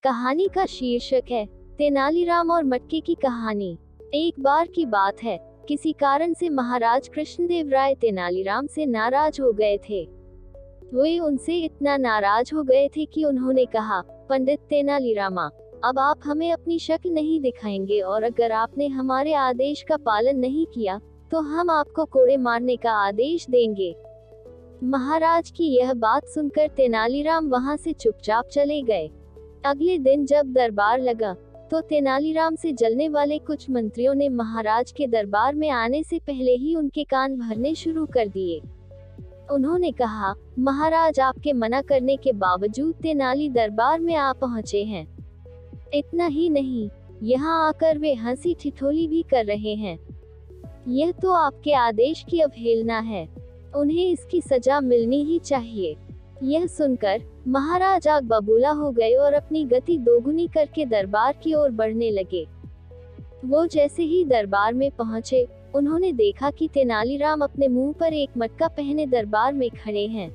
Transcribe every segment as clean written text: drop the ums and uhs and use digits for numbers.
कहानी का शीर्षक है तेनालीराम और मटके की कहानी। एक बार की बात है, किसी कारण से महाराज कृष्णदेव राय तेनालीराम से नाराज हो गए थे। वे उनसे इतना नाराज हो गए थे कि उन्होंने कहा, पंडित तेनालीरामा, अब आप हमें अपनी शक्ल नहीं दिखाएंगे और अगर आपने हमारे आदेश का पालन नहीं किया तो हम आपको कोड़े मारने का आदेश देंगे। महाराज की यह बात सुनकर तेनालीराम वहां से चुपचाप चले गए। अगले दिन जब दरबार लगा तो तेनालीराम से जलने वाले कुछ मंत्रियों ने महाराज के दरबार में आने से पहले ही उनके कान भरने शुरू कर दिए। उन्होंने कहा, महाराज आपके मना करने के बावजूद तेनाली दरबार में आ पहुंचे हैं। इतना ही नहीं, यहाँ आकर वे हंसी ठिठोली भी कर रहे हैं। यह तो आपके आदेश की अवहेलना है, उन्हें इसकी सजा मिलनी ही चाहिए। यह सुनकर महाराज आग बबूला हो गए और अपनी गति दोगुनी करके दरबार की ओर बढ़ने लगे। वो जैसे ही दरबार में पहुंचे, उन्होंने देखा कि तेनालीराम अपने मुंह पर एक मटका पहने दरबार में खड़े हैं।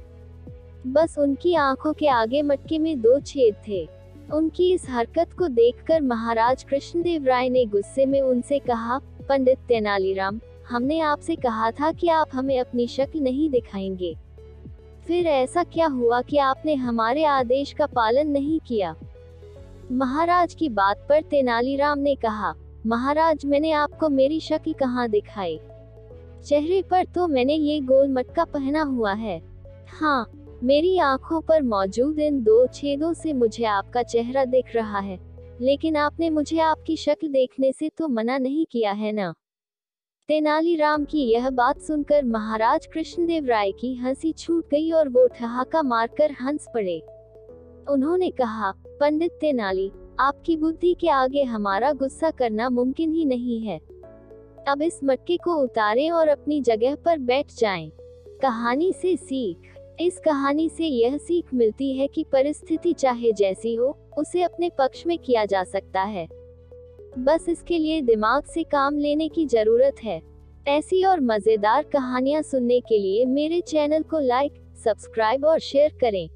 बस उनकी आंखों के आगे मटके में 2 छेद थे। उनकी इस हरकत को देखकर महाराज कृष्णदेव राय ने गुस्से में उनसे कहा, पंडित तेनालीराम, हमने आपसे कहा था कि आप हमें अपनी शक्ल नहीं दिखाएंगे। फिर ऐसा क्या हुआ कि आपने हमारे आदेश का पालन नहीं किया? महाराज की बात पर तेनालीराम ने कहा, महाराज, मैंने आपको मेरी शक्ल कहाँ दिखाई? चेहरे पर तो मैंने ये गोल मटका पहना हुआ है। हाँ, मेरी आंखों पर मौजूद इन 2 छेदों से मुझे आपका चेहरा दिख रहा है, लेकिन आपने मुझे आपकी शक्ल देखने से तो मना नहीं किया है ना? तेनालीराम की यह बात सुनकर महाराज कृष्णदेव राय की हंसी छूट गई और वो ठहाका मारकर हंस पड़े। उन्होंने कहा, पंडित तेनाली, आपकी बुद्धि के आगे हमारा गुस्सा करना मुमकिन ही नहीं है। अब इस मटके को उतारें और अपनी जगह पर बैठ जाएं। कहानी से सीख। इस कहानी से यह सीख मिलती है कि परिस्थिति चाहे जैसी हो, उसे अपने पक्ष में किया जा सकता है। बस इसके लिए दिमाग से काम लेने की जरूरत है। ऐसी और मजेदार कहानियां सुनने के लिए मेरे चैनल को लाइक, सब्सक्राइब और शेयर करें।